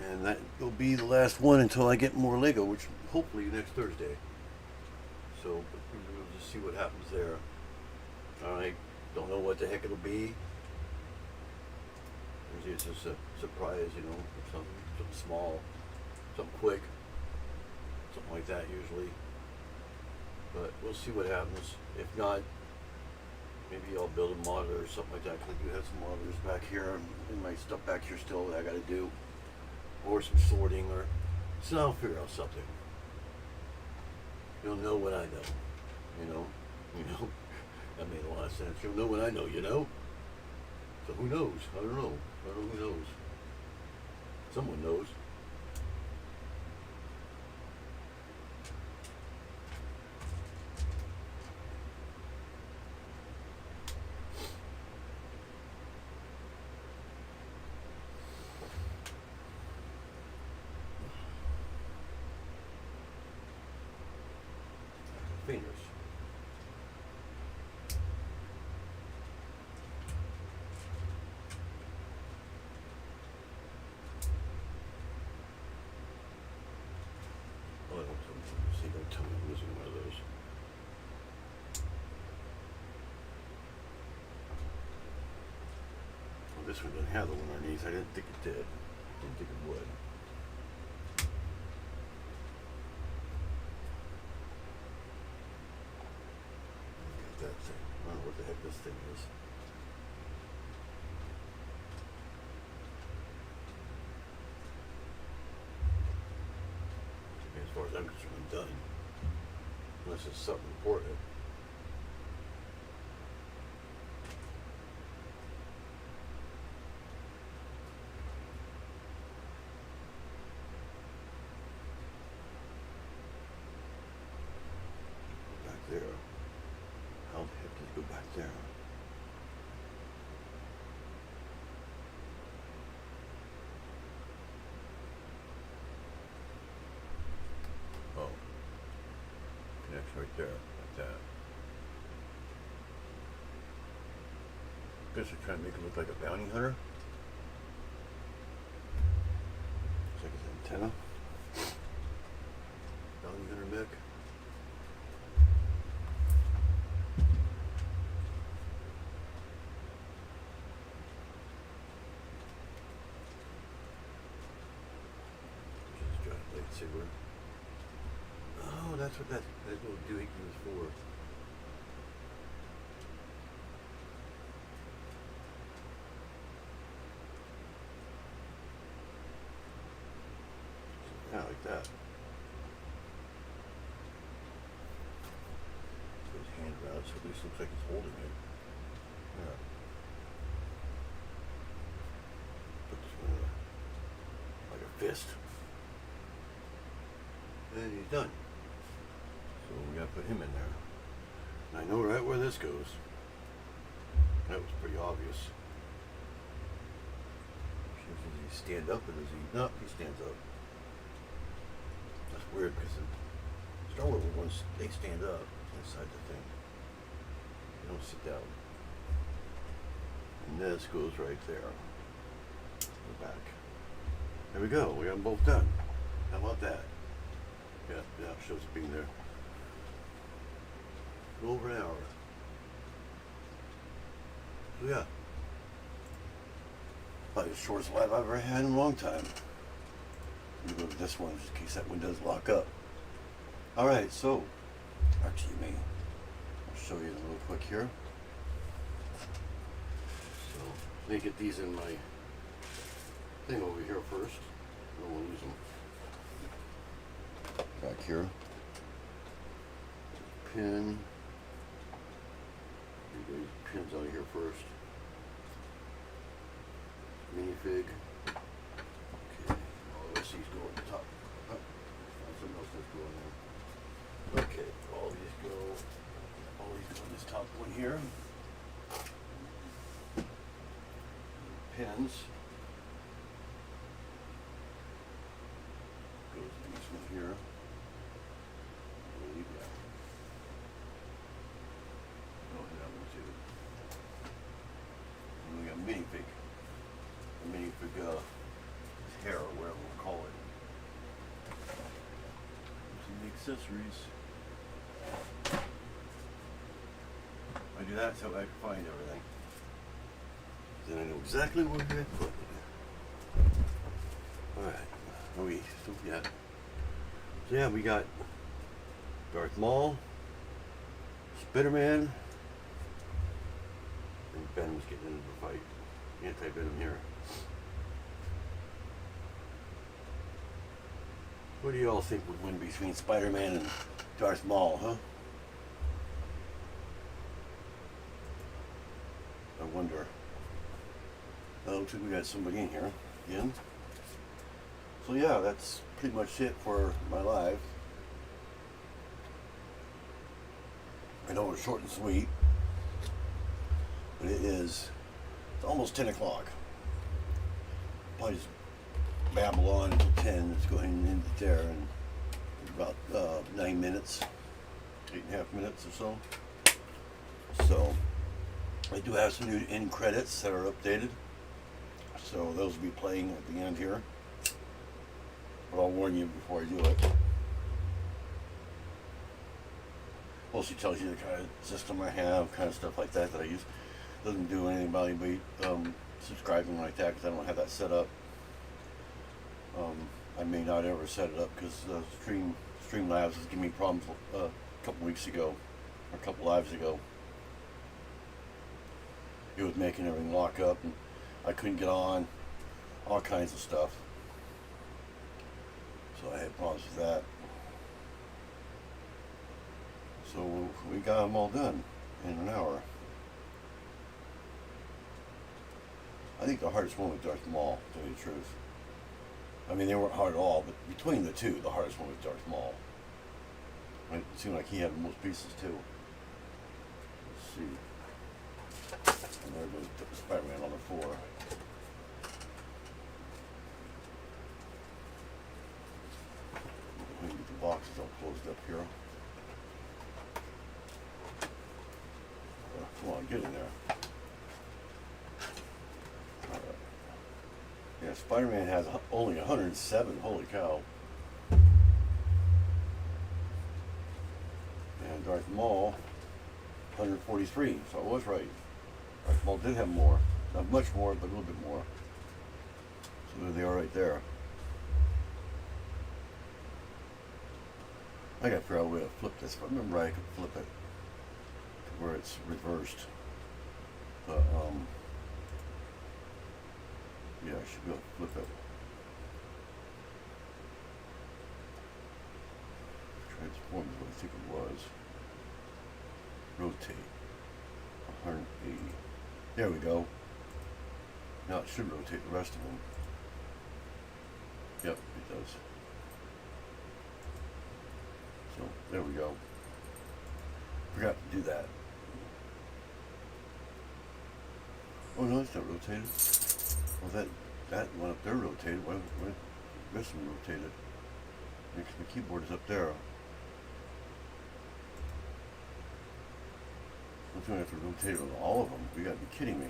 And that will be the last one until I get more Lego, which hopefully next Thursday. So we'll just see what happens there. I don't know what the heck it'll be. Usually it's just a surprise, you know, or something small, something quick, something like that usually. But we'll see what happens. If not, maybe I'll build a monitor or something like that, because I do have some monitors back here and my stuff back here still that I gotta do. Or some sorting, or so I'll figure out something. You'll know when I know, you know. That made a lot of sense. You'll know when I know, you know. So who knows? I don't know. I don't know who knows. Someone knows. Fingers. Oh, I hope someone see don't tell me I'm losing one of those. Well, this one doesn't have the one underneath. I didn't think it did. Didn't think it would. That thing. I don't know what the heck this thing is. As far as I'm concerned, I'm done. Unless it's something important. Back there. How the heck did it go back there? Oh. Connects right there, like that. Guess they're trying to make it look like a bounty hunter. Looks like his antenna. Bounty hunter mech. Lightsaber. Oh, that's what that little doohickey was for. Yeah, like that. does. At least looks like he's holding it. Yeah. Put this one in like a fist. And he's done. So we gotta put him in there. And I know right where this goes. That was pretty obvious. Does he stand up or does he? No, he stands up. That's weird because the Star Wars ones, they stand up inside the thing. They don't sit down. And this goes right there. The back. There we go. We got them both done. How about that? Yeah, it shows it being there. A little over an hour. So yeah. Probably the shortest live I've ever had in a long time. Let me go to this one just in case that one does lock up. Alright, so actually I'll show you real quick here. So let me get these in my thing over here first. I don't want to lose them. Back here. Pin. Get these pins out of here first. Minifig. Okay. All this these go at the top. Oh, something else that's going on. Okay, all these go on this top one here. Pins. Goes to this one here. We'll leave that. Oh, and that one too. And we got minifig. A minifig hair or whatever we'll call it. Some of the accessories. I do that so I can find everything. Then I know exactly where to put it. Alright. Oh, we still got. So yeah, we got Darth Maul, Spiderman, and Venom's getting into the fight. Anti-Venom here. What do you all think would win between Spider-Man and Darth Maul, huh? I wonder. Oh, looks like we got somebody in here again. So yeah, that's pretty much it for my live. I know it's short and sweet, but it's almost 10 o'clock. Probably just babble on until 10. Let's go ahead and end it there in about 9 minutes, 8.5 minutes or so. So I do have some new end credits that are updated. So those will be playing at the end here. But I'll warn you before I do it. Mostly tells you the kind of system I have, kind of stuff like that I use. Doesn't do anything about anybody subscribing like that because I don't have that set up. I may not ever set it up because Streamlabs was giving me problems a couple weeks ago, or a couple lives ago. It was making everything lock up and I couldn't get on, all kinds of stuff. So I had problems with that. So we got them all done in an hour. I think the hardest one was Darth Maul, to tell you the truth. I mean, they weren't hard at all, but between the two, the hardest one was Darth Maul. It seemed like he had the most pieces too. Let's see. And there goes Spider-Man on the floor. Let me get the boxes all closed up here. Come on, get in there. Alright. Yeah, Spider-Man has only 107. Holy cow. And Darth Maul, 143. So I was right. Darth Maul did have more. Not much more, but a little bit more. So there they are right there. I gotta figure out a way to flip this. If I remember I could flip it to where it's reversed. But yeah, I should be able to flip it. Transform is what I think it was. rotate 180. There we go. Now it should rotate the rest of them. Yep, it does. So there we go. Forgot to do that. Oh no, it's not rotated. Well, that one up there rotated. Why the rest of them rotated? Because the keyboard is up there. I'm going to have to rotate it on all of them. You gotta be kidding me.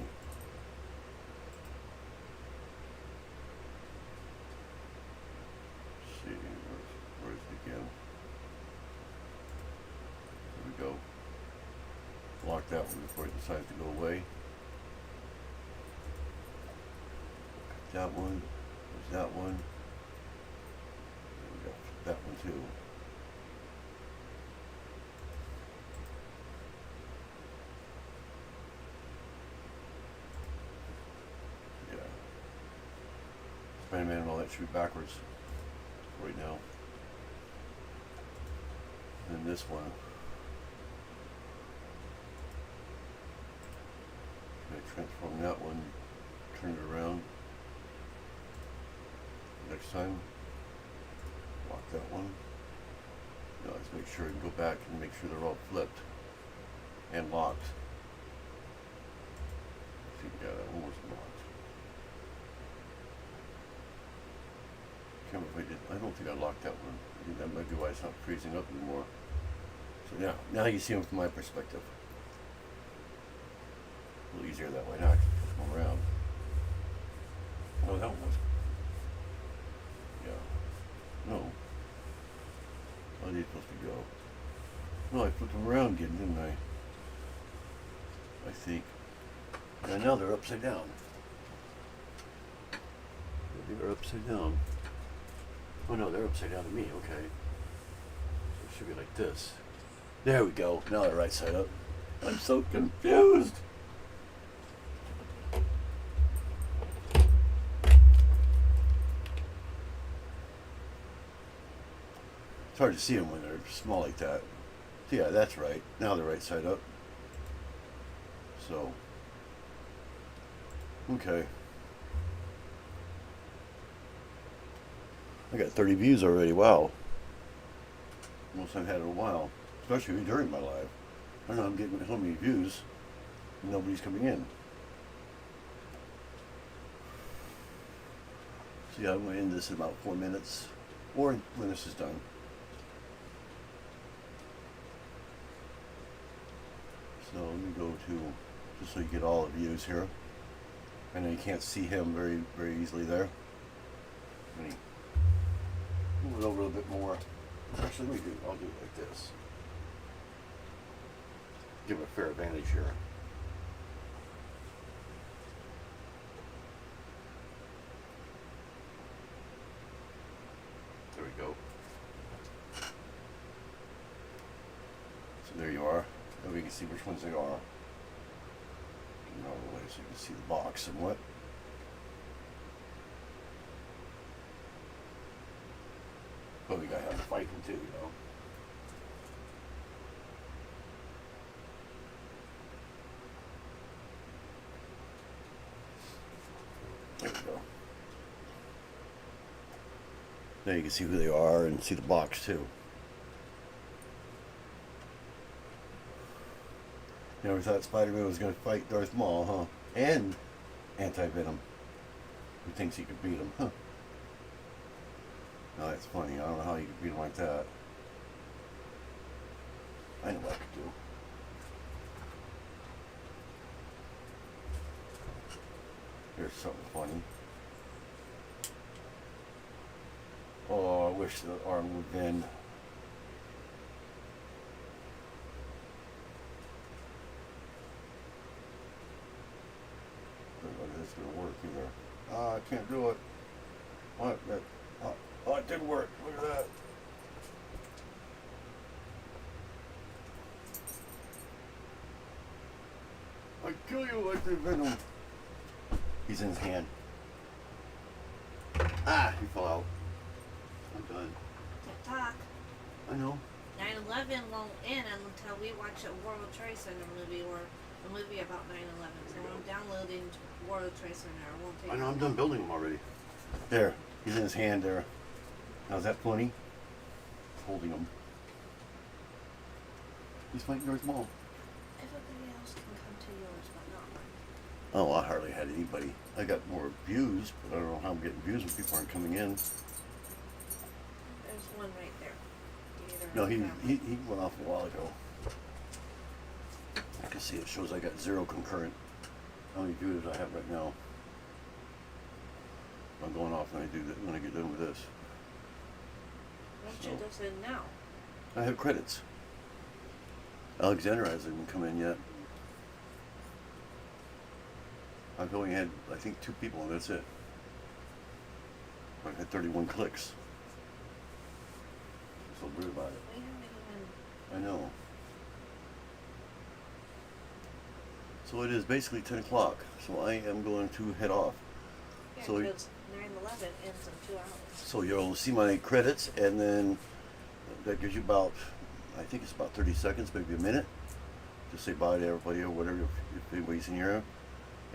Let's see, where's it again? There we go. Lock that one before it decides to go away. That one. There's that one. There we go. That one too. Yeah. Spiderman and all that shoot backwards right now. And this one. I transform that one, turn it around. Next time, lock that one. Now let's make sure and go back and make sure they're all flipped and locked. See, yeah, that one was locked. Can't remember if I did. I don't think I locked that one. I think that might be why it's not freezing up anymore. So now you see them from my perspective. A little easier that way. Now I can flip them around. Oh, that one was. Yeah. No. How are they supposed to go? No, I flipped them around again, didn't I? I think. And now they're upside down. They're upside down. Oh no, they're upside down to me, okay. So it should be like this. There we go. Now they're right side up. I'm so confused. It's hard to see them when they're small like that. So yeah, that's right. Now they're right side up. So, okay. I got 30 views already. Wow. Most I've had in a while, especially during my live. I don't know, I'm getting so many views. Nobody's coming in. So yeah, I'm going to end this in about 4 minutes, or when this is done. So let me go to, just so you get all the views here. I know you can't see him very, very easily there. Let me move it over a little bit more. Actually, I'll do it like this. Give it a fair advantage here. There we go. So there you are. Now we can see which ones they are. Get them out of the way so you can see the box somewhat. But we gotta have to fight them too, you know. There we go. Now you can see who they are and see the box too. Never thought Spider-Man was going to fight Darth Maul, huh? And Anti-Venom. Who thinks he could beat him, huh? No, that's funny. I don't know how you could beat him like that. I know what I could do. Here's something funny. Oh, I wish the arm would bend. It's gonna work either. Ah, I can't do it. What? Oh, it didn't work. Look at that. I kill you like the Venom. He's in his hand. Ah, he fell out. I'm done. TikTok. I know. 9/11 won't end until we watch a World Trade Center movie or a movie about 9/11. So I'm downloading World Trade Center. It won't take. I know, I'm done building them already. There, he's in his hand there. How's that funny? Holding him. He's fighting Darth Maul. Everybody else can come to yours, but not mine. Oh, I hardly had anybody. I got more views, but I don't know how I'm getting views when people aren't coming in. There's one right there. You either No, have he that went off a while ago. I can see it shows I got 0 concurrent. How many views I have right now? I'm going off when I do that when I get done with this. Why don't you listen now? I have credits. Alexander hasn't even come in yet. I've only had, I think, 2 people, and that's it. I've had 31 clicks. I'm so weird about it. We haven't even. I know. So it is basically 10 o'clock, so I am going to head off. Yeah, So- because 9/11 ends in 2 hours. So you'll see my credits, and then that gives you about, I think it's about 30 seconds, maybe a minute. Just say bye to everybody or whatever, if anybody's in here.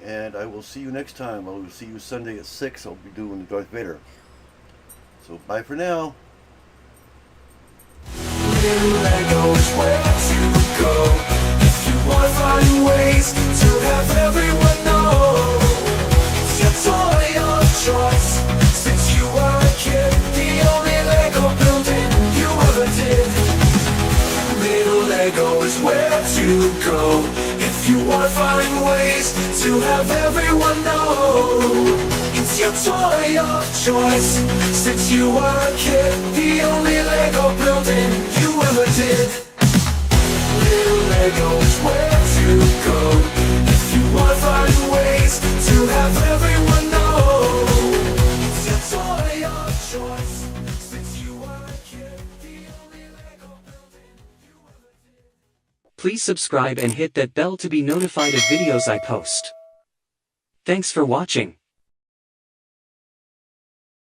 And I will see you next time. I will see you Sunday at 6. I'll be doing the Darth Vader. So bye for now. Lego is where to go if you want to find ways to have everyone know it's your toy of choice. Since you were a kid, the only Lego building you ever did. Little Lego is where to go if you want to find ways to have everyone know it's your toy of choice. Since you were a kid, the only Lego building you ever did. Little Lego is where to go if you want to find ways to have everyone know it's your toy of choice. Since you were a kid, the only Lego building you ever did. Please subscribe and hit that bell to be notified of videos I post. Thanks for watching.